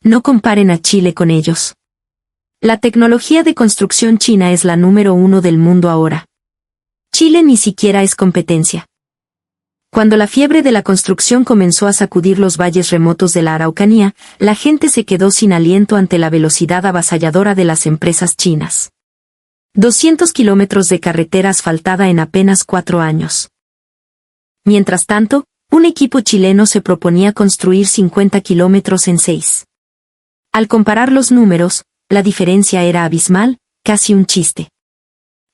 no comparen a Chile con ellos. La tecnología de construcción china es la número 1 del mundo ahora. Chile ni siquiera es competencia. Cuando la fiebre de la construcción comenzó a sacudir los valles remotos de la Araucanía, la gente se quedó sin aliento ante la velocidad avasalladora de las empresas chinas. 200 kilómetros de carretera asfaltada en apenas 4 años. Mientras tanto, un equipo chileno se proponía construir 50 kilómetros en 6. Al comparar los números, la diferencia era abismal, casi un chiste.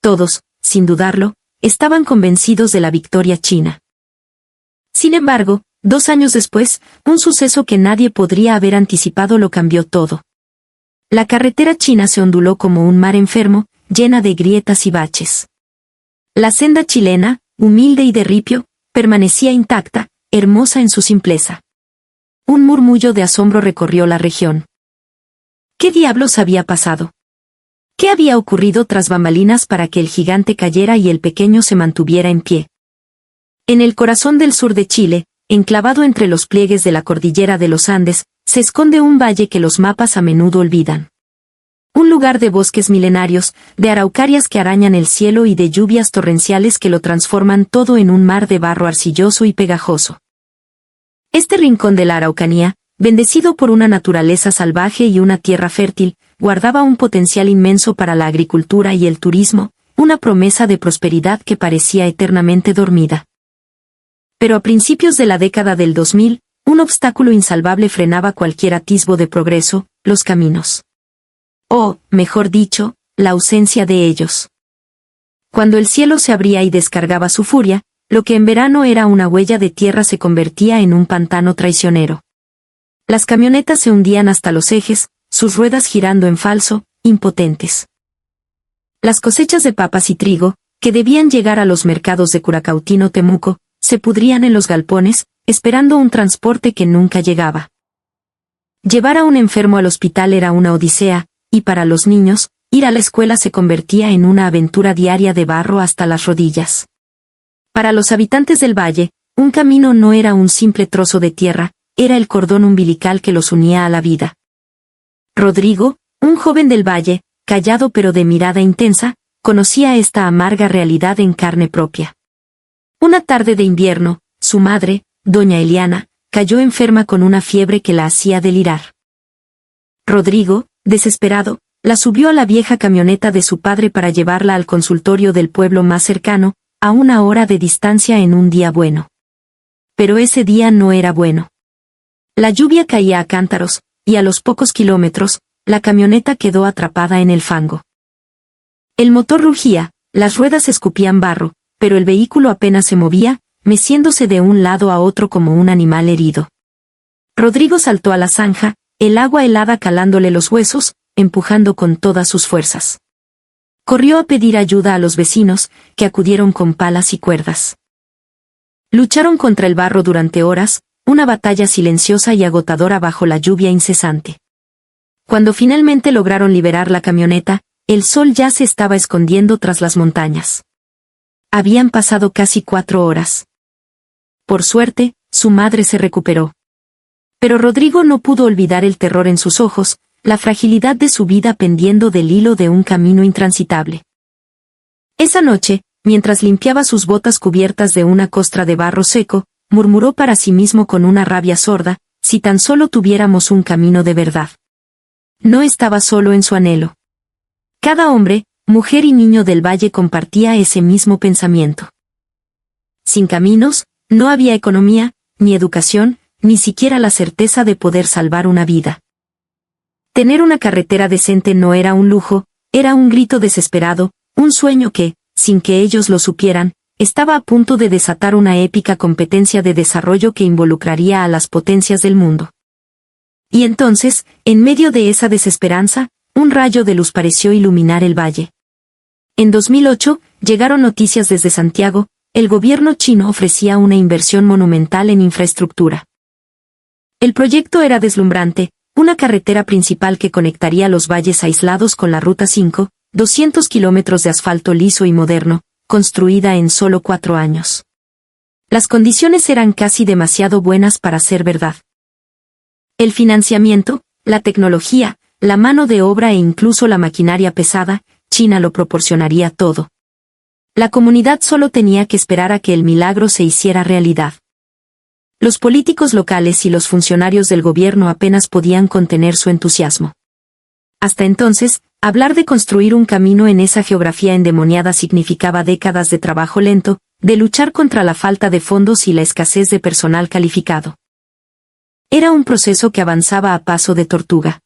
Todos, sin dudarlo, estaban convencidos de la victoria china. Sin embargo, 2 años después, un suceso que nadie podría haber anticipado lo cambió todo. La carretera china se onduló como un mar enfermo, llena de grietas y baches. La senda chilena, humilde y de ripio, permanecía intacta, hermosa en su simpleza. Un murmullo de asombro recorrió la región. ¿Qué diablos había pasado? ¿Qué había ocurrido tras bambalinas para que el gigante cayera y el pequeño se mantuviera en pie? En el corazón del sur de Chile, enclavado entre los pliegues de la cordillera de los Andes, se esconde un valle que los mapas a menudo olvidan. Un lugar de bosques milenarios, de araucarias que arañan el cielo y de lluvias torrenciales que lo transforman todo en un mar de barro arcilloso y pegajoso. Este rincón de la Araucanía, bendecido por una naturaleza salvaje y una tierra fértil, guardaba un potencial inmenso para la agricultura y el turismo, una promesa de prosperidad que parecía eternamente dormida. Pero a principios de la década del 2000, un obstáculo insalvable frenaba cualquier atisbo de progreso: los caminos. O, mejor dicho, la ausencia de ellos. Cuando el cielo se abría y descargaba su furia, lo que en verano era una huella de tierra se convertía en un pantano traicionero. Las camionetas se hundían hasta los ejes, sus ruedas girando en falso, impotentes. Las cosechas de papas y trigo, que debían llegar a los mercados de Curacautino-Temuco, se pudrían en los galpones, esperando un transporte que nunca llegaba. Llevar a un enfermo al hospital era una odisea, y para los niños, ir a la escuela se convertía en una aventura diaria de barro hasta las rodillas. Para los habitantes del valle, un camino no era un simple trozo de tierra, era el cordón umbilical que los unía a la vida. Rodrigo, un joven del valle, callado pero de mirada intensa, conocía esta amarga realidad en carne propia. Una tarde de invierno, su madre, doña Eliana, cayó enferma con una fiebre que la hacía delirar. Rodrigo, desesperado, la subió a la vieja camioneta de su padre para llevarla al consultorio del pueblo más cercano, a 1 hora de distancia en un día bueno. Pero ese día no era bueno. La lluvia caía a cántaros, y a los pocos kilómetros, la camioneta quedó atrapada en el fango. El motor rugía, las ruedas escupían barro, pero el vehículo apenas se movía, meciéndose de un lado a otro como un animal herido. Rodrigo saltó a la zanja, el agua helada calándole los huesos, empujando con todas sus fuerzas. Corrió a pedir ayuda a los vecinos, que acudieron con palas y cuerdas. Lucharon contra el barro durante horas, una batalla silenciosa y agotadora bajo la lluvia incesante. Cuando finalmente lograron liberar la camioneta, el sol ya se estaba escondiendo tras las montañas. Habían pasado casi 4 horas. Por suerte, su madre se recuperó. Pero Rodrigo no pudo olvidar el terror en sus ojos, la fragilidad de su vida pendiendo del hilo de un camino intransitable. Esa noche, mientras limpiaba sus botas cubiertas de una costra de barro seco, murmuró para sí mismo con una rabia sorda: si tan solo tuviéramos un camino de verdad. No estaba solo en su anhelo. Cada hombre, mujer y niño del valle compartía ese mismo pensamiento. Sin caminos, no había economía, ni educación, ni siquiera la certeza de poder salvar una vida. Tener una carretera decente no era un lujo, era un grito desesperado, un sueño que, sin que ellos lo supieran, estaba a punto de desatar una épica competencia de desarrollo que involucraría a las potencias del mundo. Y entonces, en medio de esa desesperanza, un rayo de luz pareció iluminar el valle. En 2008, llegaron noticias desde Santiago: el gobierno chino ofrecía una inversión monumental en infraestructura. El proyecto era deslumbrante: una carretera principal que conectaría los valles aislados con la Ruta 5, 200 kilómetros de asfalto liso y moderno, construida en solo 4 años. Las condiciones eran casi demasiado buenas para ser verdad. El financiamiento, La tecnología, la mano de obra e incluso la maquinaria pesada, China lo proporcionaría todo. La comunidad solo tenía que esperar a que el milagro se hiciera realidad. Los políticos locales y los funcionarios del gobierno apenas podían contener su entusiasmo. Hasta entonces, hablar de construir un camino en esa geografía endemoniada significaba décadas de trabajo lento, de luchar contra la falta de fondos y la escasez de personal calificado. Era un proceso que avanzaba a paso de tortuga.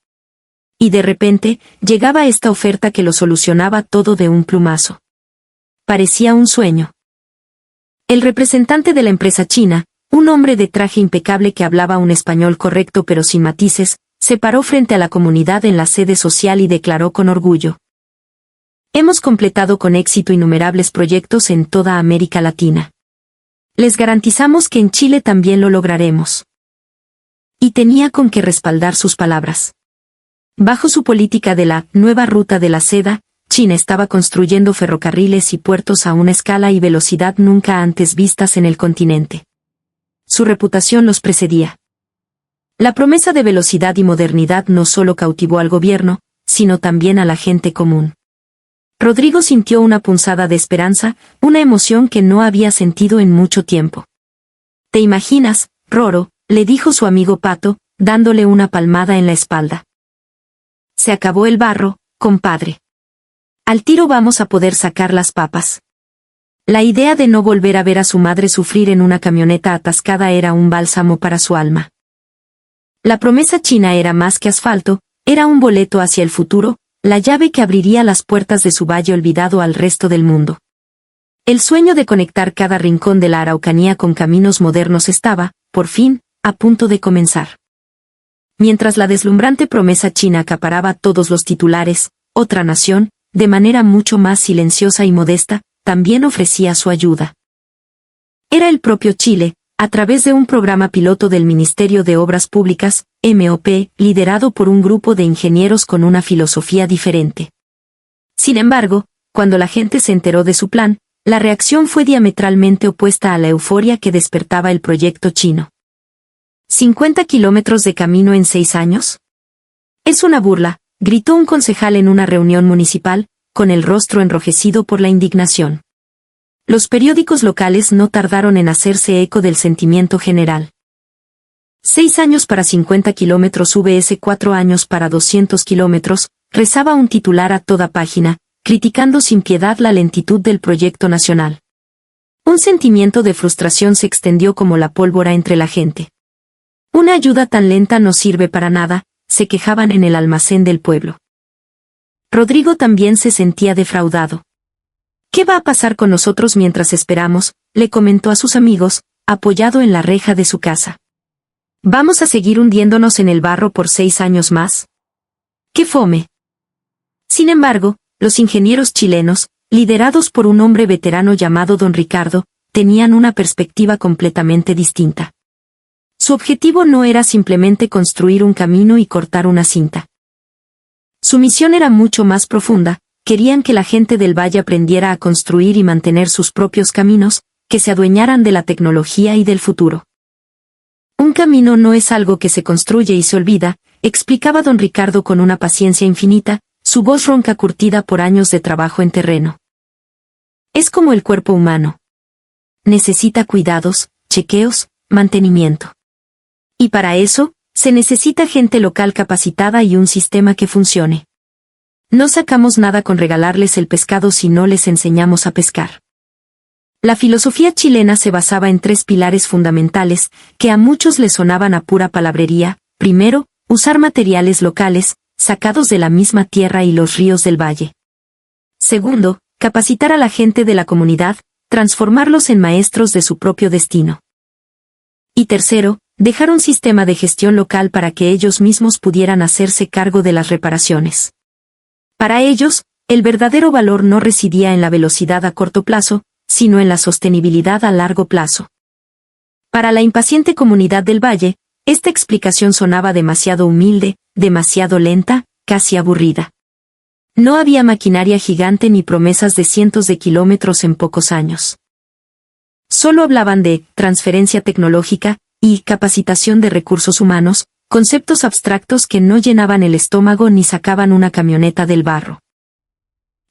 Y de repente, llegaba esta oferta que lo solucionaba todo de un plumazo. Parecía un sueño. El representante de la empresa china, un hombre de traje impecable que hablaba un español correcto pero sin matices, se paró frente a la comunidad en la sede social y declaró con orgullo: hemos completado con éxito innumerables proyectos en toda América Latina. Les garantizamos que en Chile también lo lograremos. Y tenía con qué respaldar sus palabras. Bajo su política de la nueva ruta de la seda, China estaba construyendo ferrocarriles y puertos a una escala y velocidad nunca antes vistas en el continente. Su reputación los precedía. La promesa de velocidad y modernidad no solo cautivó al gobierno, sino también a la gente común. Rodrigo sintió una punzada de esperanza, una emoción que no había sentido en mucho tiempo. ¿Te imaginas, Roro?, le dijo su amigo Pato, dándole una palmada en la espalda. Se acabó el barro, compadre. Al tiro vamos a poder sacar las papas. La idea de no volver a ver a su madre sufrir en una camioneta atascada era un bálsamo para su alma. La promesa china era más que asfalto, era un boleto hacia el futuro, la llave que abriría las puertas de su valle olvidado al resto del mundo. El sueño de conectar cada rincón de la Araucanía con caminos modernos estaba, por fin, a punto de comenzar. Mientras la deslumbrante promesa china acaparaba todos los titulares, otra nación, de manera mucho más silenciosa y modesta, también ofrecía su ayuda. Era el propio Chile, a través de un programa piloto del Ministerio de Obras Públicas, MOP, liderado por un grupo de ingenieros con una filosofía diferente. Sin embargo, cuando la gente se enteró de su plan, la reacción fue diametralmente opuesta a la euforia que despertaba el proyecto chino. ¿50 kilómetros de camino en 6 años? Es una burla, gritó un concejal en una reunión municipal, con el rostro enrojecido por la indignación. Los periódicos locales no tardaron en hacerse eco del sentimiento general. 6 años para 50 kilómetros vs 4 años para 200 kilómetros, rezaba un titular a toda página, criticando sin piedad la lentitud del proyecto nacional. Un sentimiento de frustración se extendió como la pólvora entre la gente. Una ayuda tan lenta no sirve para nada, se quejaban en el almacén del pueblo. Rodrigo también se sentía defraudado. ¿Qué va a pasar con nosotros mientras esperamos?, le comentó a sus amigos, apoyado en la reja de su casa. ¿Vamos a seguir hundiéndonos en el barro por 6 años más? ¡Qué fome! Sin embargo, los ingenieros chilenos, liderados por un hombre veterano llamado Don Ricardo, tenían una perspectiva completamente distinta. Su objetivo no era simplemente construir un camino y cortar una cinta. Su misión era mucho más profunda. Querían que la gente del valle aprendiera a construir y mantener sus propios caminos, que se adueñaran de la tecnología y del futuro. Un camino no es algo que se construye y se olvida, explicaba don Ricardo con una paciencia infinita, su voz ronca curtida por años de trabajo en terreno. Es como el cuerpo humano. Necesita cuidados, chequeos, mantenimiento. Y para eso, se necesita gente local capacitada y un sistema que funcione. No sacamos nada con regalarles el pescado si no les enseñamos a pescar. La filosofía chilena se basaba en 3 pilares fundamentales, que a muchos les sonaban a pura palabrería. Primero, usar materiales locales, sacados de la misma tierra y los ríos del valle. Segundo, capacitar a la gente de la comunidad, transformarlos en maestros de su propio destino. Y tercero, dejar un sistema de gestión local para que ellos mismos pudieran hacerse cargo de las reparaciones. Para ellos, el verdadero valor no residía en la velocidad a corto plazo, sino en la sostenibilidad a largo plazo. Para la impaciente comunidad del valle, esta explicación sonaba demasiado humilde, demasiado lenta, casi aburrida. No había maquinaria gigante ni promesas de cientos de kilómetros en pocos años. Solo hablaban de transferencia tecnológica y capacitación de recursos humanos, conceptos abstractos que no llenaban el estómago ni sacaban una camioneta del barro.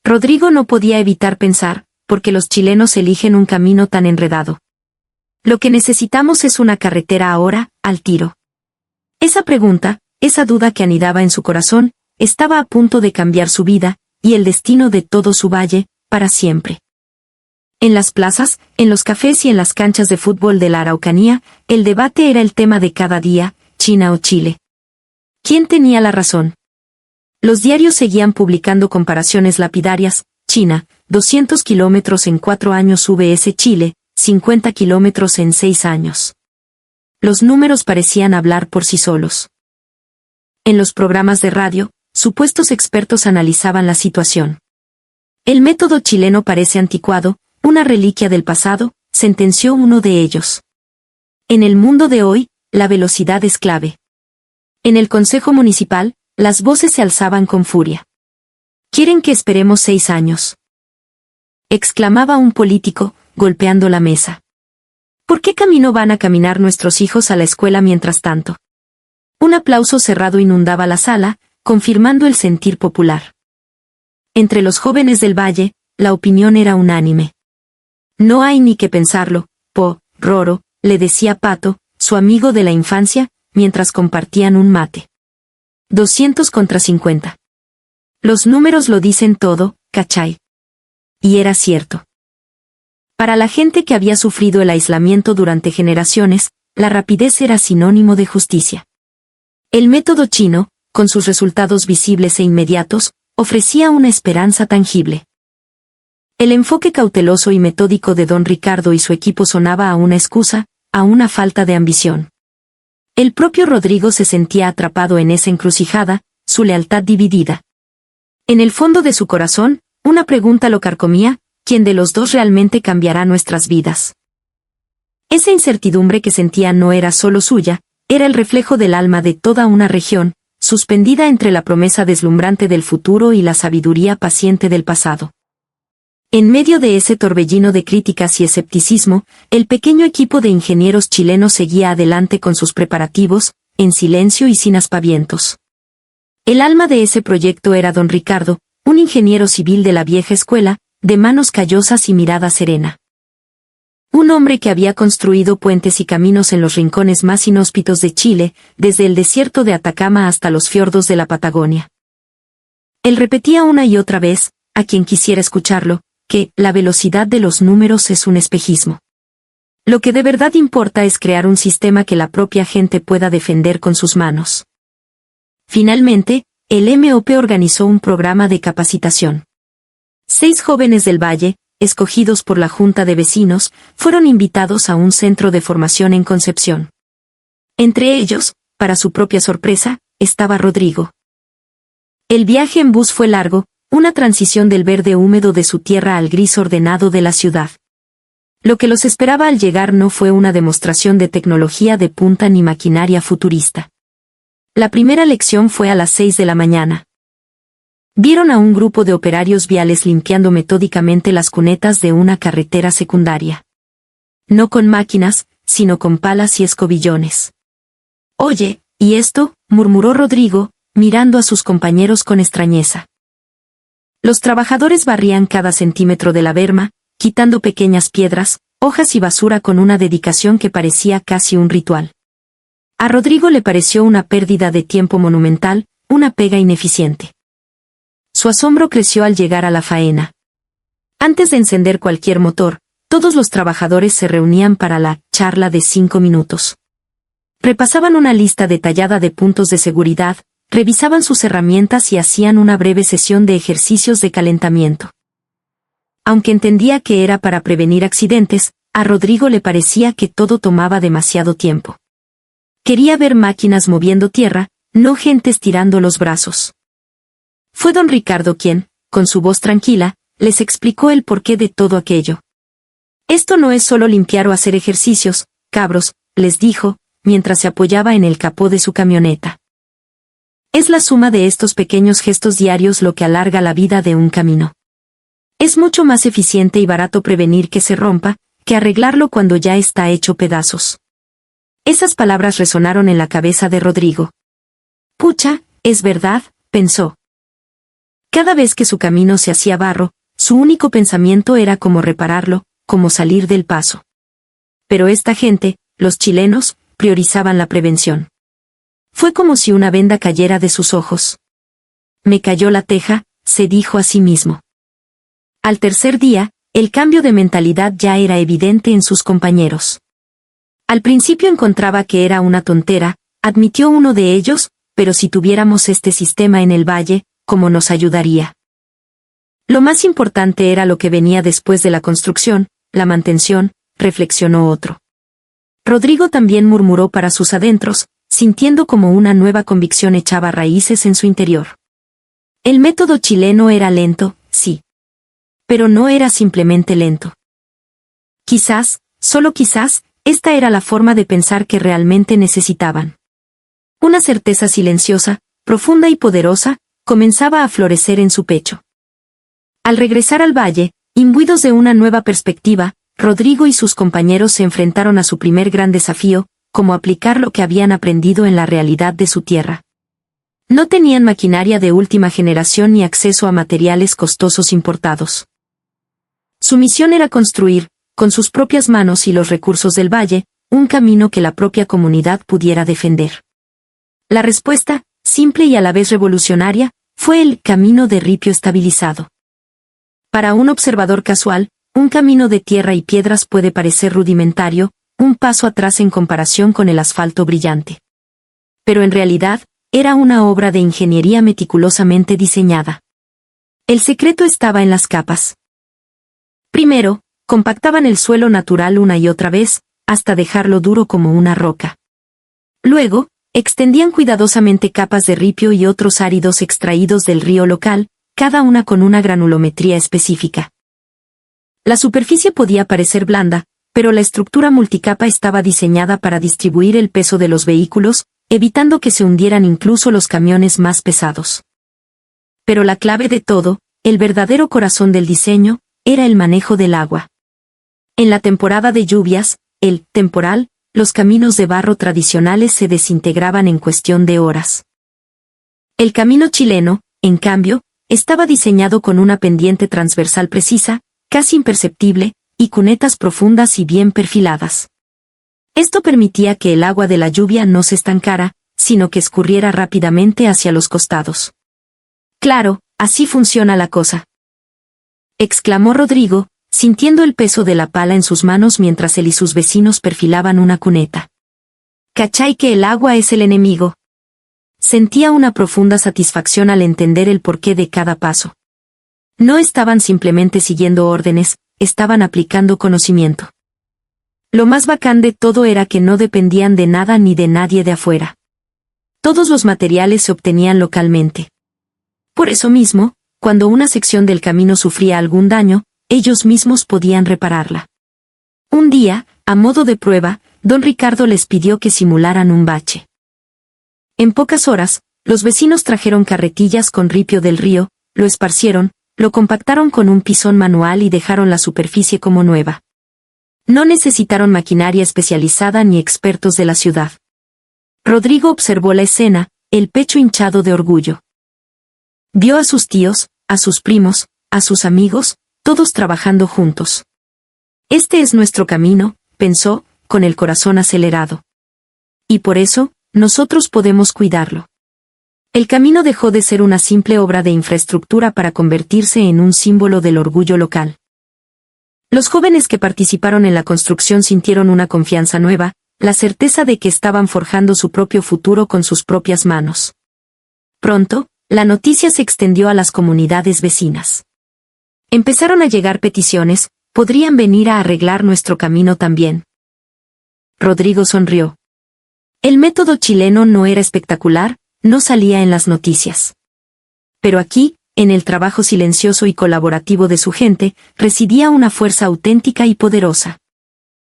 Rodrigo no podía evitar pensar, ¿por qué los chilenos eligen un camino tan enredado? Lo que necesitamos es una carretera ahora, al tiro. Esa pregunta, esa duda que anidaba en su corazón, estaba a punto de cambiar su vida, y el destino de todo su valle, para siempre. En las plazas, en los cafés y en las canchas de fútbol de la Araucanía, el debate era el tema de cada día, China o Chile. ¿Quién tenía la razón? Los diarios seguían publicando comparaciones lapidarias: China, 200 kilómetros en 4 años vs Chile, 50 kilómetros en 6 años. Los números parecían hablar por sí solos. En los programas de radio, supuestos expertos analizaban la situación. El método chileno parece anticuado, una reliquia del pasado, sentenció uno de ellos. En el mundo de hoy, la velocidad es clave. En el Consejo Municipal, las voces se alzaban con furia. ¿Quieren que esperemos 6 años? Exclamaba un político, golpeando la mesa. ¿Por qué camino van a caminar nuestros hijos a la escuela mientras tanto? Un aplauso cerrado inundaba la sala, confirmando el sentir popular. Entre los jóvenes del valle, la opinión era unánime. No hay ni que pensarlo, Roro, le decía Pato, su amigo de la infancia, mientras compartían un mate. 200 contra 50. Los números lo dicen todo, ¿cachai? Y era cierto. Para la gente que había sufrido el aislamiento durante generaciones, la rapidez era sinónimo de justicia. El método chino, con sus resultados visibles e inmediatos, ofrecía una esperanza tangible. El enfoque cauteloso y metódico de don Ricardo y su equipo sonaba a una excusa, a una falta de ambición. El propio Rodrigo se sentía atrapado en esa encrucijada, su lealtad dividida. En el fondo de su corazón, una pregunta lo carcomía: ¿quién de los dos realmente cambiará nuestras vidas? Esa incertidumbre que sentía no era solo suya, era el reflejo del alma de toda una región, suspendida entre la promesa deslumbrante del futuro y la sabiduría paciente del pasado. En medio de ese torbellino de críticas y escepticismo, el pequeño equipo de ingenieros chilenos seguía adelante con sus preparativos, en silencio y sin aspavientos. El alma de ese proyecto era don Ricardo, un ingeniero civil de la vieja escuela, de manos callosas y mirada serena. Un hombre que había construido puentes y caminos en los rincones más inhóspitos de Chile, desde el desierto de Atacama hasta los fiordos de la Patagonia. Él repetía una y otra vez, a quien quisiera escucharlo, que la velocidad de los números es un espejismo. Lo que de verdad importa es crear un sistema que la propia gente pueda defender con sus manos. Finalmente, el MOP organizó un programa de capacitación. 6 jóvenes del Valle, escogidos por la Junta de Vecinos, fueron invitados a un centro de formación en Concepción. Entre ellos, para su propia sorpresa, estaba Rodrigo. El viaje en bus fue largo, una transición del verde húmedo de su tierra al gris ordenado de la ciudad. Lo que los esperaba al llegar no fue una demostración de tecnología de punta ni maquinaria futurista. La primera lección fue a las 6 de la mañana. Vieron a un grupo de operarios viales limpiando metódicamente las cunetas de una carretera secundaria. No con máquinas, sino con palas y escobillones. «Oye, ¿y esto?», murmuró Rodrigo, mirando a sus compañeros con extrañeza. Los trabajadores barrían cada centímetro de la berma, quitando pequeñas piedras, hojas y basura con una dedicación que parecía casi un ritual. A Rodrigo le pareció una pérdida de tiempo monumental, una pega ineficiente. Su asombro creció al llegar a la faena. Antes de encender cualquier motor, todos los trabajadores se reunían para la charla de 5 minutos. Repasaban una lista detallada de puntos de seguridad, revisaban sus herramientas y hacían una breve sesión de ejercicios de calentamiento. Aunque entendía que era para prevenir accidentes, a Rodrigo le parecía que todo tomaba demasiado tiempo. Quería ver máquinas moviendo tierra, no gente estirando los brazos. Fue don Ricardo quien, con su voz tranquila, les explicó el porqué de todo aquello. «Esto no es solo limpiar o hacer ejercicios, cabros», les dijo, mientras se apoyaba en el capó de su camioneta. Es la suma de estos pequeños gestos diarios lo que alarga la vida de un camino. Es mucho más eficiente y barato prevenir que se rompa, que arreglarlo cuando ya está hecho pedazos. Esas palabras resonaron en la cabeza de Rodrigo. Pucha, es verdad, pensó. Cada vez que su camino se hacía barro, su único pensamiento era cómo repararlo, cómo salir del paso. Pero esta gente, los chilenos, priorizaban la prevención. Fue como si una venda cayera de sus ojos. Me cayó la teja, se dijo a sí mismo. Al tercer día, el cambio de mentalidad ya era evidente en sus compañeros. Al principio encontraba que era una tontera, admitió uno de ellos, pero si tuviéramos este sistema en el valle, ¿cómo nos ayudaría? Lo más importante era lo que venía después de la construcción, la mantención, reflexionó otro. Rodrigo también murmuró para sus adentros, sintiendo como una nueva convicción echaba raíces en su interior. El método chileno era lento, sí. Pero no era simplemente lento. Quizás, solo quizás, esta era la forma de pensar que realmente necesitaban. Una certeza silenciosa, profunda y poderosa, comenzaba a florecer en su pecho. Al regresar al valle, imbuidos de una nueva perspectiva, Rodrigo y sus compañeros se enfrentaron a su primer gran desafío, cómo aplicar lo que habían aprendido en la realidad de su tierra. No tenían maquinaria de última generación ni acceso a materiales costosos importados. Su misión era construir, con sus propias manos y los recursos del valle, un camino que la propia comunidad pudiera defender. La respuesta, simple y a la vez revolucionaria, fue el camino de ripio estabilizado. Para un observador casual, un camino de tierra y piedras puede parecer rudimentario, un paso atrás en comparación con el asfalto brillante. Pero en realidad, era una obra de ingeniería meticulosamente diseñada. El secreto estaba en las capas. Primero, compactaban el suelo natural una y otra vez, hasta dejarlo duro como una roca. Luego, extendían cuidadosamente capas de ripio y otros áridos extraídos del río local, cada una con una granulometría específica. La superficie podía parecer blanda, pero la estructura multicapa estaba diseñada para distribuir el peso de los vehículos, evitando que se hundieran incluso los camiones más pesados. Pero la clave de todo, el verdadero corazón del diseño, era el manejo del agua. En la temporada de lluvias, el temporal, los caminos de barro tradicionales se desintegraban en cuestión de horas. El camino chileno, en cambio, estaba diseñado con una pendiente transversal precisa, casi imperceptible, y cunetas profundas y bien perfiladas. Esto permitía que el agua de la lluvia no se estancara, sino que escurriera rápidamente hacia los costados. Claro, así funciona la cosa, exclamó Rodrigo, sintiendo el peso de la pala en sus manos mientras él y sus vecinos perfilaban una cuneta. ¿Cachai que el agua es el enemigo? Sentía una profunda satisfacción al entender el porqué de cada paso. No estaban simplemente siguiendo órdenes, estaban aplicando conocimiento. Lo más bacán de todo era que no dependían de nada ni de nadie de afuera. Todos los materiales se obtenían localmente. Por eso mismo, cuando una sección del camino sufría algún daño, ellos mismos podían repararla. Un día, a modo de prueba, don Ricardo les pidió que simularan un bache. En pocas horas, los vecinos trajeron carretillas con ripio del río, lo esparcieron, lo compactaron con un pisón manual y dejaron la superficie como nueva. No necesitaron maquinaria especializada ni expertos de la ciudad. Rodrigo observó la escena, el pecho hinchado de orgullo. Vio a sus tíos, a sus primos, a sus amigos, todos trabajando juntos. Este es nuestro camino, pensó, con el corazón acelerado. Y por eso, nosotros podemos cuidarlo. El camino dejó de ser una simple obra de infraestructura para convertirse en un símbolo del orgullo local. Los jóvenes que participaron en la construcción sintieron una confianza nueva, la certeza de que estaban forjando su propio futuro con sus propias manos. Pronto, la noticia se extendió a las comunidades vecinas. Empezaron a llegar peticiones, podrían venir a arreglar nuestro camino también. Rodrigo sonrió. El método chileno no era espectacular, no salía en las noticias. Pero aquí, en el trabajo silencioso y colaborativo de su gente, residía una fuerza auténtica y poderosa.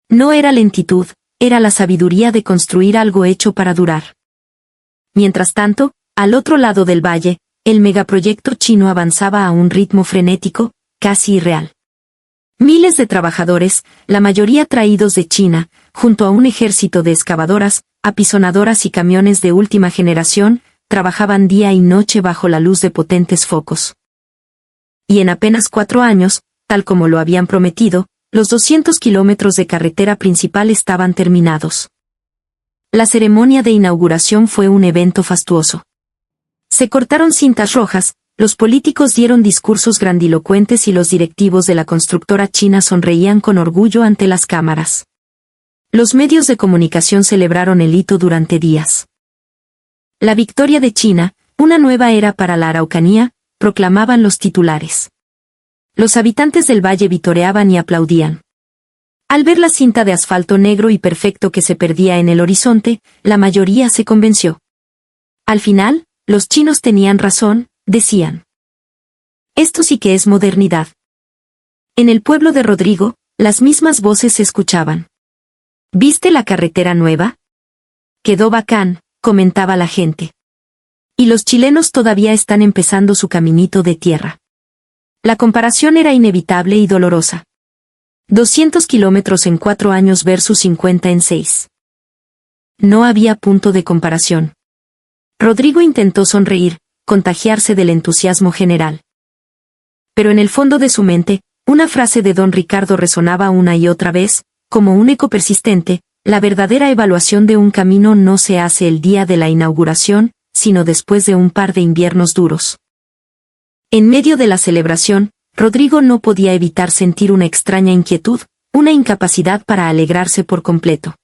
No era lentitud, era la sabiduría de construir algo hecho para durar. Mientras tanto, al otro lado del valle, el megaproyecto chino avanzaba a un ritmo frenético, casi irreal. Miles de trabajadores, la mayoría traídos de China, junto a un ejército de excavadoras, apisonadoras y camiones de última generación, trabajaban día y noche bajo la luz de potentes focos. Y en apenas 4 años, tal como lo habían prometido, los 200 kilómetros de carretera principal estaban terminados. La ceremonia de inauguración fue un evento fastuoso. Se cortaron cintas rojas, los políticos dieron discursos grandilocuentes y los directivos de la constructora china sonreían con orgullo ante las cámaras. Los medios de comunicación celebraron el hito durante días. La victoria de China, una nueva era para la Araucanía, proclamaban los titulares. Los habitantes del valle vitoreaban y aplaudían. Al ver la cinta de asfalto negro y perfecto que se perdía en el horizonte, la mayoría se convenció. Al final, los chinos tenían razón, decían. Esto sí que es modernidad. En el pueblo de Rodrigo, las mismas voces se escuchaban. ¿Viste la carretera nueva? Quedó bacán, comentaba la gente. Y los chilenos todavía están empezando su caminito de tierra. La comparación era inevitable y dolorosa. 200 kilómetros en 4 años versus 50 en 6. No había punto de comparación. Rodrigo intentó sonreír, contagiarse del entusiasmo general. Pero en el fondo de su mente, una frase de don Ricardo resonaba una y otra vez, como un eco persistente: la verdadera evaluación de un camino no se hace el día de la inauguración, sino después de un par de inviernos duros. En medio de la celebración, Rodrigo no podía evitar sentir una extraña inquietud, una incapacidad para alegrarse por completo.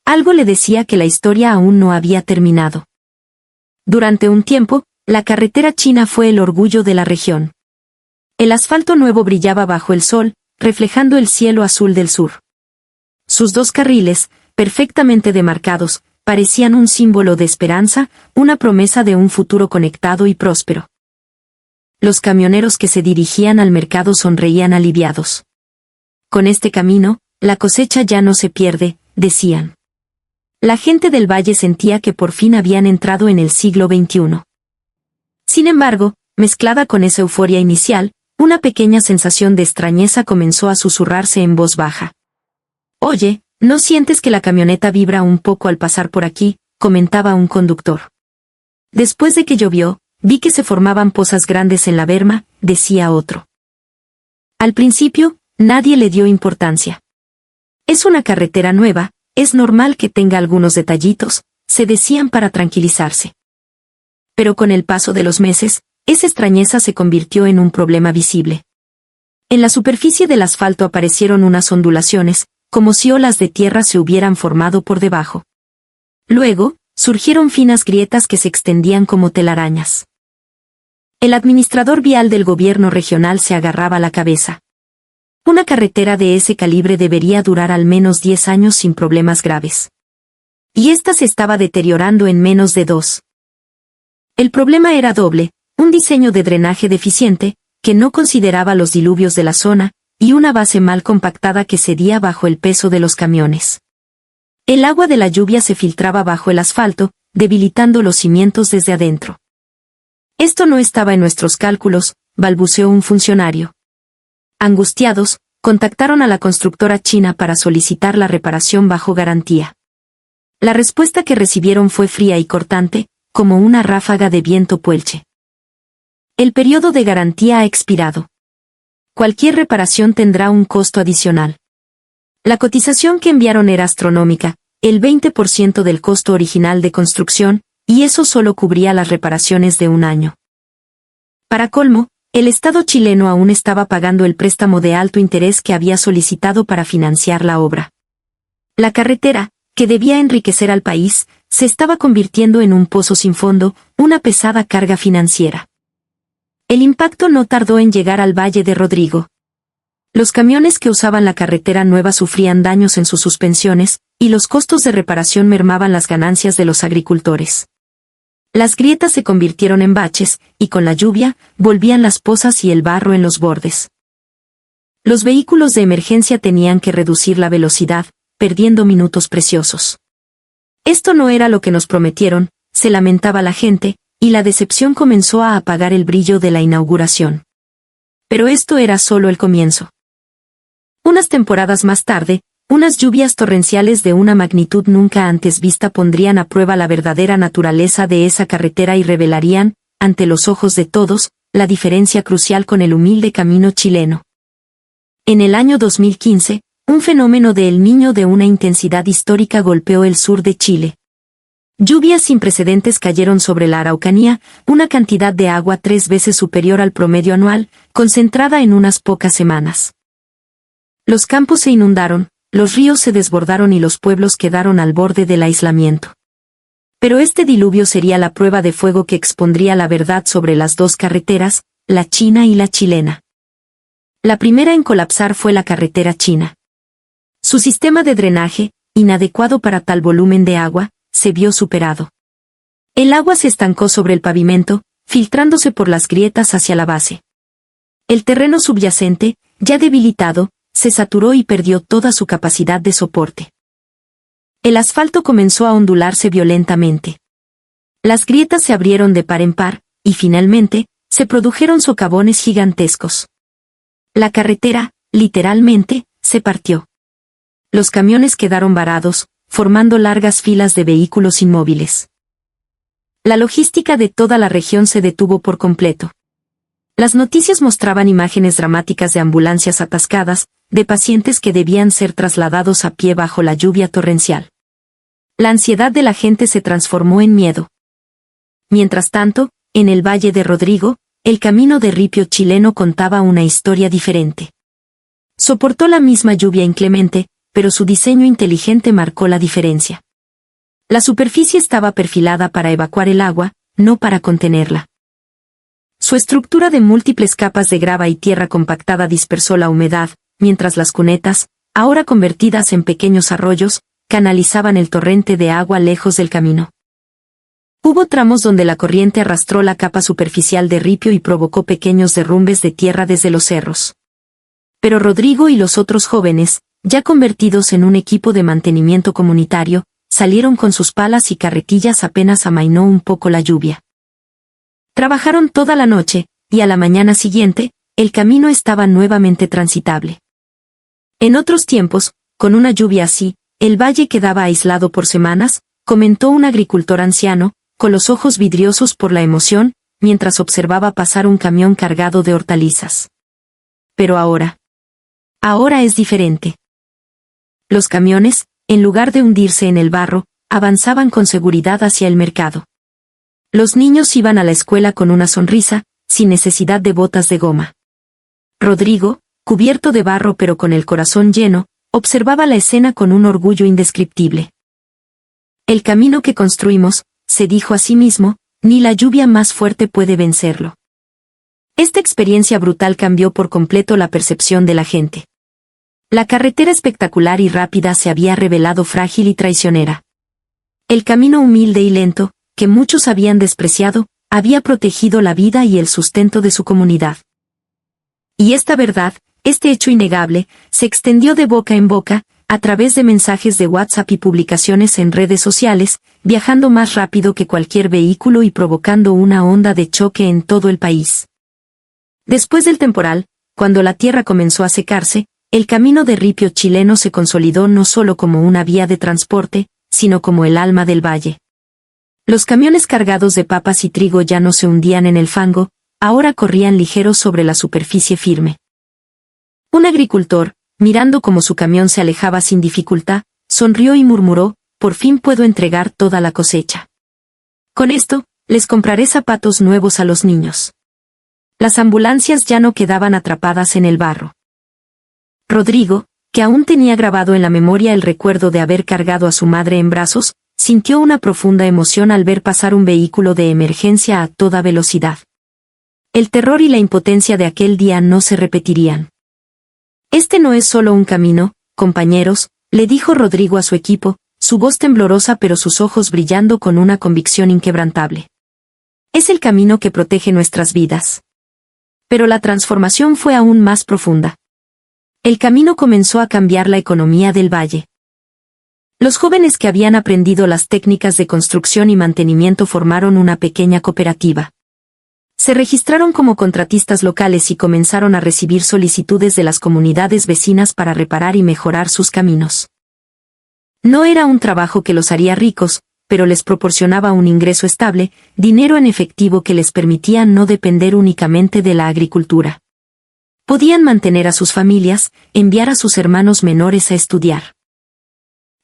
Algo le decía que la historia aún no había terminado. Durante un tiempo, la carretera china fue el orgullo de la región. El asfalto nuevo brillaba bajo el sol, reflejando el cielo azul del sur. Sus 2 carriles, perfectamente demarcados, parecían un símbolo de esperanza, una promesa de un futuro conectado y próspero. Los camioneros que se dirigían al mercado sonreían aliviados. Con este camino, la cosecha ya no se pierde, decían. La gente del valle sentía que por fin habían entrado en el siglo XXI. Sin embargo, mezclada con esa euforia inicial, una pequeña sensación de extrañeza comenzó a susurrarse en voz baja. «Oye, ¿no sientes que la camioneta vibra un poco al pasar por aquí?», comentaba un conductor. «Después de que llovió, vi que se formaban pozas grandes en la berma», decía otro. Al principio, nadie le dio importancia. «Es una carretera nueva, es normal que tenga algunos detallitos», se decían para tranquilizarse. Pero con el paso de los meses, esa extrañeza se convirtió en un problema visible. En la superficie del asfalto aparecieron unas ondulaciones, como si olas de tierra se hubieran formado por debajo. Luego, surgieron finas grietas que se extendían como telarañas. El administrador vial del gobierno regional se agarraba la cabeza. Una carretera de ese calibre debería durar al menos 10 años sin problemas graves. Y esta se estaba deteriorando en menos de 2. El problema era doble: un diseño de drenaje deficiente, que no consideraba los diluvios de la zona, y una base mal compactada que cedía bajo el peso de los camiones. El agua de la lluvia se filtraba bajo el asfalto, debilitando los cimientos desde adentro. «Esto no estaba en nuestros cálculos», balbuceó un funcionario. Angustiados, contactaron a la constructora china para solicitar la reparación bajo garantía. La respuesta que recibieron fue fría y cortante, como una ráfaga de viento puelche. «El periodo de garantía ha expirado. Cualquier reparación tendrá un costo adicional». La cotización que enviaron era astronómica, el 20% del costo original de construcción, y eso solo cubría las reparaciones de un año. Para colmo, el Estado chileno aún estaba pagando el préstamo de alto interés que había solicitado para financiar la obra. La carretera, que debía enriquecer al país, se estaba convirtiendo en un pozo sin fondo, una pesada carga financiera. El impacto no tardó en llegar al Valle de Rodrigo. Los camiones que usaban la carretera nueva sufrían daños en sus suspensiones, y los costos de reparación mermaban las ganancias de los agricultores. Las grietas se convirtieron en baches, y con la lluvia, volvían las pozas y el barro en los bordes. Los vehículos de emergencia tenían que reducir la velocidad, perdiendo minutos preciosos. «Esto no era lo que nos prometieron», se lamentaba la gente, y la decepción comenzó a apagar el brillo de la inauguración. Pero esto era solo el comienzo. Unas temporadas más tarde, Unas lluvias torrenciales de una magnitud nunca antes vista pondrían a prueba la verdadera naturaleza de esa carretera y revelarían, ante los ojos de todos, la diferencia crucial con el humilde camino chileno. En el año 2015, un fenómeno de El Niño de una intensidad histórica golpeó el sur de Chile. Lluvias sin precedentes cayeron sobre la Araucanía, una cantidad de agua 3 veces superior al promedio anual, concentrada en unas pocas semanas. Los campos se inundaron, los ríos se desbordaron y los pueblos quedaron al borde del aislamiento. Pero este diluvio sería la prueba de fuego que expondría la verdad sobre las dos carreteras, la china y la chilena. La primera en colapsar fue la carretera china. Su sistema de drenaje, inadecuado para tal volumen de agua, se vio superado. El agua se estancó sobre el pavimento, filtrándose por las grietas hacia la base. El terreno subyacente, ya debilitado, se saturó y perdió toda su capacidad de soporte. El asfalto comenzó a ondularse violentamente. Las grietas se abrieron de par en par, y finalmente, se produjeron socavones gigantescos. La carretera, literalmente, se partió. Los camiones quedaron varados, formando largas filas de vehículos inmóviles. La logística de toda la región se detuvo por completo. Las noticias mostraban imágenes dramáticas de ambulancias atascadas, de pacientes que debían ser trasladados a pie bajo la lluvia torrencial. La ansiedad de la gente se transformó en miedo. Mientras tanto, en el Valle de Rodrigo, el camino de ripio chileno contaba una historia diferente. Soportó la misma lluvia inclemente, pero su diseño inteligente marcó la diferencia. La superficie estaba perfilada para evacuar el agua, no para contenerla. Su estructura de múltiples capas de grava y tierra compactada dispersó la humedad, mientras las cunetas, ahora convertidas en pequeños arroyos, canalizaban el torrente de agua lejos del camino. Hubo tramos donde la corriente arrastró la capa superficial de ripio y provocó pequeños derrumbes de tierra desde los cerros. Pero Rodrigo y los otros jóvenes, ya convertidos en un equipo de mantenimiento comunitario, salieron con sus palas y carretillas apenas amainó un poco la lluvia. Trabajaron toda la noche, y a la mañana siguiente, el camino estaba nuevamente transitable. En otros tiempos, con una lluvia así, el valle quedaba aislado por semanas, comentó un agricultor anciano, con los ojos vidriosos por la emoción, mientras observaba pasar un camión cargado de hortalizas. Pero ahora es diferente. Los camiones, en lugar de hundirse en el barro, avanzaban con seguridad hacia el mercado. Los niños iban a la escuela con una sonrisa, sin necesidad de botas de goma. Rodrigo, cubierto de barro pero con el corazón lleno, observaba la escena con un orgullo indescriptible. El camino que construimos, se dijo a sí mismo, ni la lluvia más fuerte puede vencerlo. Esta experiencia brutal cambió por completo la percepción de la gente. La carretera espectacular y rápida se había revelado frágil y traicionera. El camino humilde y lento, que muchos habían despreciado, había protegido la vida y el sustento de su comunidad. Y esta verdad, este hecho innegable, se extendió de boca en boca, a través de mensajes de WhatsApp y publicaciones en redes sociales, viajando más rápido que cualquier vehículo y provocando una onda de choque en todo el país. Después del temporal, cuando la tierra comenzó a secarse, el camino de ripio chileno se consolidó no solo como una vía de transporte, sino como el alma del valle. Los camiones cargados de papas y trigo ya no se hundían en el fango, ahora corrían ligeros sobre la superficie firme. Un agricultor, mirando cómo su camión se alejaba sin dificultad, sonrió y murmuró, «Por fin puedo entregar toda la cosecha. Con esto, les compraré zapatos nuevos a los niños». Las ambulancias ya no quedaban atrapadas en el barro. Rodrigo, que aún tenía grabado en la memoria el recuerdo de haber cargado a su madre en brazos, sintió una profunda emoción al ver pasar un vehículo de emergencia a toda velocidad. El terror y la impotencia de aquel día no se repetirían. «Este no es solo un camino, compañeros», le dijo Rodrigo a su equipo, su voz temblorosa pero sus ojos brillando con una convicción inquebrantable. «Es el camino que protege nuestras vidas». Pero la transformación fue aún más profunda. El camino comenzó a cambiar la economía del valle. Los jóvenes que habían aprendido las técnicas de construcción y mantenimiento formaron una pequeña cooperativa. Se registraron como contratistas locales y comenzaron a recibir solicitudes de las comunidades vecinas para reparar y mejorar sus caminos. No era un trabajo que los haría ricos, pero les proporcionaba un ingreso estable, dinero en efectivo que les permitía no depender únicamente de la agricultura. Podían mantener a sus familias, enviar a sus hermanos menores a estudiar.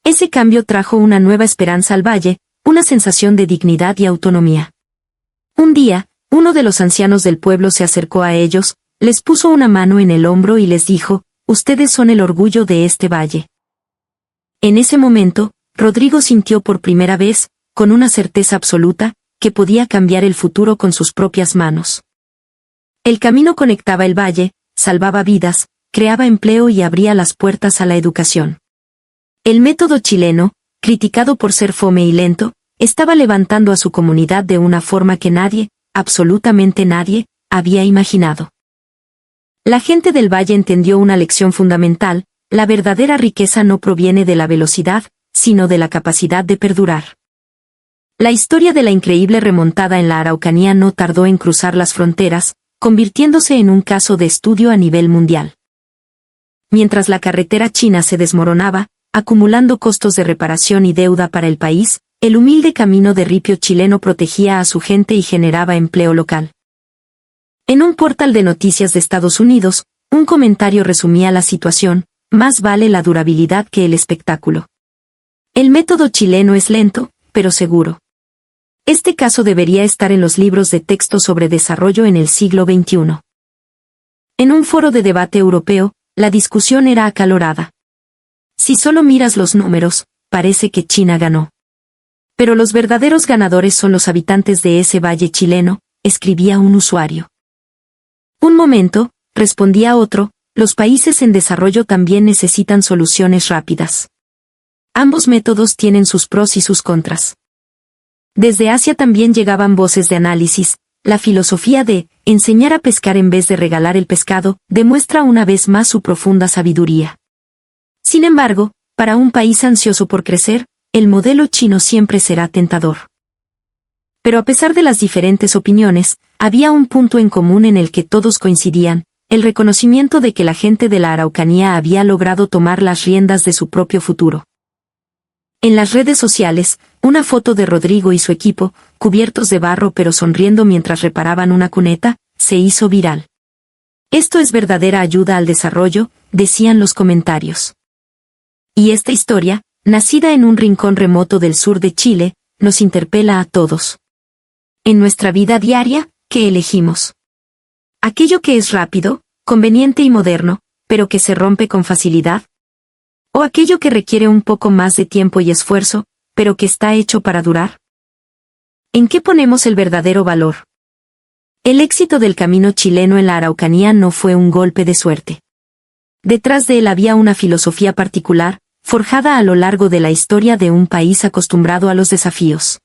Ese cambio trajo una nueva esperanza al valle, una sensación de dignidad y autonomía. Un día, uno de los ancianos del pueblo se acercó a ellos, les puso una mano en el hombro y les dijo: «Ustedes son el orgullo de este valle». En ese momento, Rodrigo sintió por primera vez, con una certeza absoluta, que podía cambiar el futuro con sus propias manos. El camino conectaba el valle, salvaba vidas, creaba empleo y abría las puertas a la educación. El método chileno, criticado por ser fome y lento, estaba levantando a su comunidad de una forma que nadie, absolutamente nadie, había imaginado. La gente del valle entendió una lección fundamental: la verdadera riqueza no proviene de la velocidad, sino de la capacidad de perdurar. La historia de la increíble remontada en la Araucanía no tardó en cruzar las fronteras, convirtiéndose en un caso de estudio a nivel mundial. Mientras la carretera china se desmoronaba, acumulando costos de reparación y deuda para el país, el humilde camino de ripio chileno protegía a su gente y generaba empleo local. En un portal de noticias de Estados Unidos, un comentario resumía la situación: más vale la durabilidad que el espectáculo. El método chileno es lento, pero seguro. Este caso debería estar en los libros de texto sobre desarrollo en el siglo XXI. En un foro de debate europeo, la discusión era acalorada. Si solo miras los números, parece que China ganó. Pero los verdaderos ganadores son los habitantes de ese valle chileno, escribía un usuario. Un momento, respondía otro, los países en desarrollo también necesitan soluciones rápidas. Ambos métodos tienen sus pros y sus contras. Desde Asia también llegaban voces de análisis: la filosofía de enseñar a pescar en vez de regalar el pescado demuestra una vez más su profunda sabiduría. Sin embargo, para un país ansioso por crecer, el modelo chino siempre será tentador. Pero a pesar de las diferentes opiniones, había un punto en común en el que todos coincidían: el reconocimiento de que la gente de la Araucanía había logrado tomar las riendas de su propio futuro. En las redes sociales, una foto de Rodrigo y su equipo, cubiertos de barro pero sonriendo mientras reparaban una cuneta, se hizo viral. Esto es verdadera ayuda al desarrollo, decían los comentarios. Y esta historia, nacida en un rincón remoto del sur de Chile, nos interpela a todos. En nuestra vida diaria, ¿qué elegimos? ¿Aquello que es rápido, conveniente y moderno, pero que se rompe con facilidad? ¿O aquello que requiere un poco más de tiempo y esfuerzo, pero que está hecho para durar? ¿En qué ponemos el verdadero valor? El éxito del camino chileno en la Araucanía no fue un golpe de suerte. Detrás de él había una filosofía particular, forjada a lo largo de la historia de un país acostumbrado a los desafíos.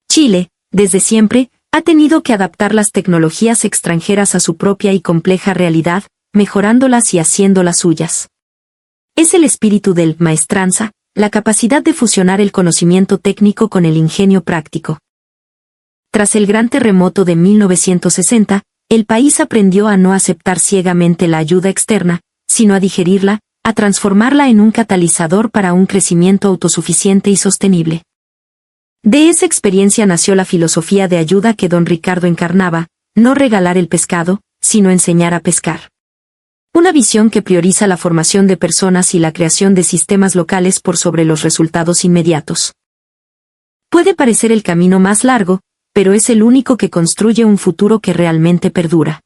Chile, desde siempre, ha tenido que adaptar las tecnologías extranjeras a su propia y compleja realidad, mejorándolas y haciéndolas suyas. Es el espíritu del maestranza, la capacidad de fusionar el conocimiento técnico con el ingenio práctico. Tras el gran terremoto de 1960, el país aprendió a no aceptar ciegamente la ayuda externa, sino a digerirla, a transformarla en un catalizador para un crecimiento autosuficiente y sostenible. De esa experiencia nació la filosofía de ayuda que don Ricardo encarnaba: no regalar el pescado, sino enseñar a pescar. Una visión que prioriza la formación de personas y la creación de sistemas locales por sobre los resultados inmediatos. Puede parecer el camino más largo, pero es el único que construye un futuro que realmente perdura.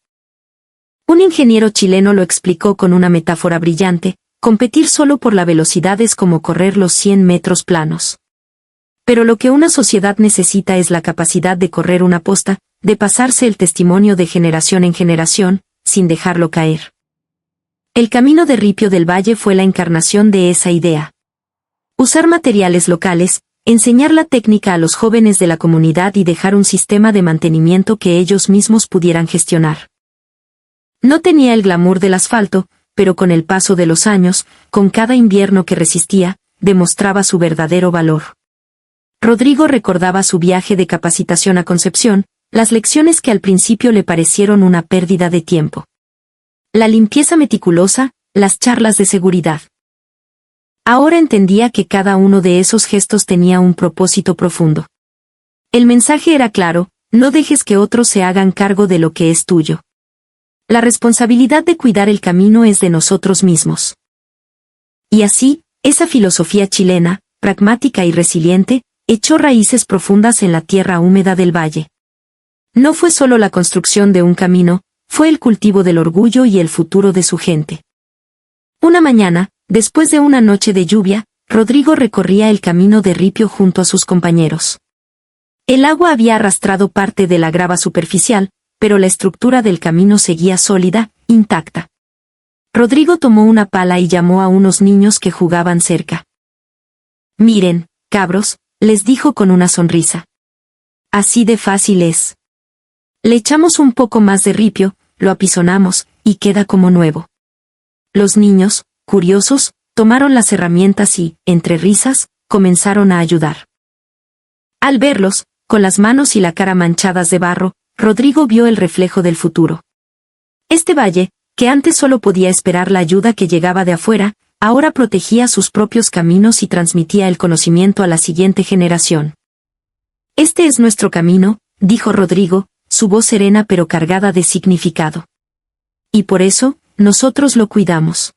Un ingeniero chileno lo explicó con una metáfora brillante: competir solo por la velocidad es como correr los 100 metros planos. Pero lo que una sociedad necesita es la capacidad de correr una posta, de pasarse el testimonio de generación en generación, sin dejarlo caer. El camino de Ripio del Valle fue la encarnación de esa idea. Usar materiales locales, enseñar la técnica a los jóvenes de la comunidad y dejar un sistema de mantenimiento que ellos mismos pudieran gestionar. No tenía el glamour del asfalto, pero con el paso de los años, con cada invierno que resistía, demostraba su verdadero valor. Rodrigo recordaba su viaje de capacitación a Concepción, las lecciones que al principio le parecieron una pérdida de tiempo. La limpieza meticulosa, las charlas de seguridad. Ahora entendía que cada uno de esos gestos tenía un propósito profundo. El mensaje era claro: no dejes que otros se hagan cargo de lo que es tuyo. La responsabilidad de cuidar el camino es de nosotros mismos. Y así, esa filosofía chilena, pragmática y resiliente, echó raíces profundas en la tierra húmeda del valle. No fue solo la construcción de un camino, fue el cultivo del orgullo y el futuro de su gente. Una mañana, después de una noche de lluvia, Rodrigo recorría el camino de ripio junto a sus compañeros. El agua había arrastrado parte de la grava superficial, pero la estructura del camino seguía sólida, intacta. Rodrigo tomó una pala y llamó a unos niños que jugaban cerca. «Miren, cabros», les dijo con una sonrisa. «Así de fácil es. Le echamos un poco más de ripio, lo apisonamos, y queda como nuevo». Los niños, curiosos, tomaron las herramientas y, entre risas, comenzaron a ayudar. Al verlos, con las manos y la cara manchadas de barro, Rodrigo vio el reflejo del futuro. Este valle, que antes solo podía esperar la ayuda que llegaba de afuera, ahora protegía sus propios caminos y transmitía el conocimiento a la siguiente generación. «Este es nuestro camino», dijo Rodrigo, su voz serena pero cargada de significado. «Y por eso, nosotros lo cuidamos».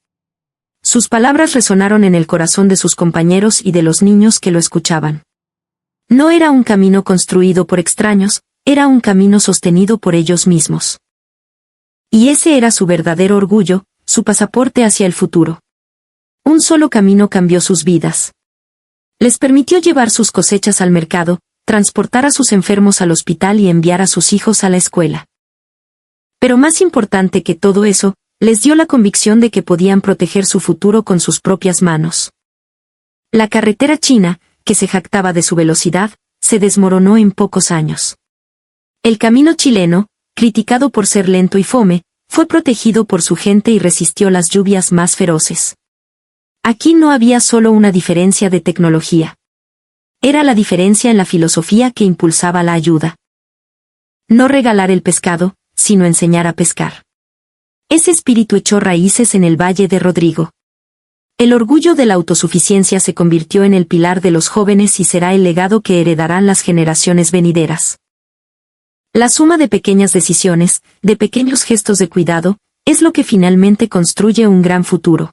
Sus palabras resonaron en el corazón de sus compañeros y de los niños que lo escuchaban. No era un camino construido por extraños, era un camino sostenido por ellos mismos. Y ese era su verdadero orgullo, su pasaporte hacia el futuro. Un solo camino cambió sus vidas. Les permitió llevar sus cosechas al mercado, transportar a sus enfermos al hospital y enviar a sus hijos a la escuela. Pero más importante que todo eso, les dio la convicción de que podían proteger su futuro con sus propias manos. La carretera china, que se jactaba de su velocidad, se desmoronó en pocos años. El camino chileno, criticado por ser lento y fome, fue protegido por su gente y resistió las lluvias más feroces. Aquí no había solo una diferencia de tecnología. Era la diferencia en la filosofía que impulsaba la ayuda. No regalar el pescado, sino enseñar a pescar. Ese espíritu echó raíces en el Valle de Rodrigo. El orgullo de la autosuficiencia se convirtió en el pilar de los jóvenes y será el legado que heredarán las generaciones venideras. La suma de pequeñas decisiones, de pequeños gestos de cuidado, es lo que finalmente construye un gran futuro.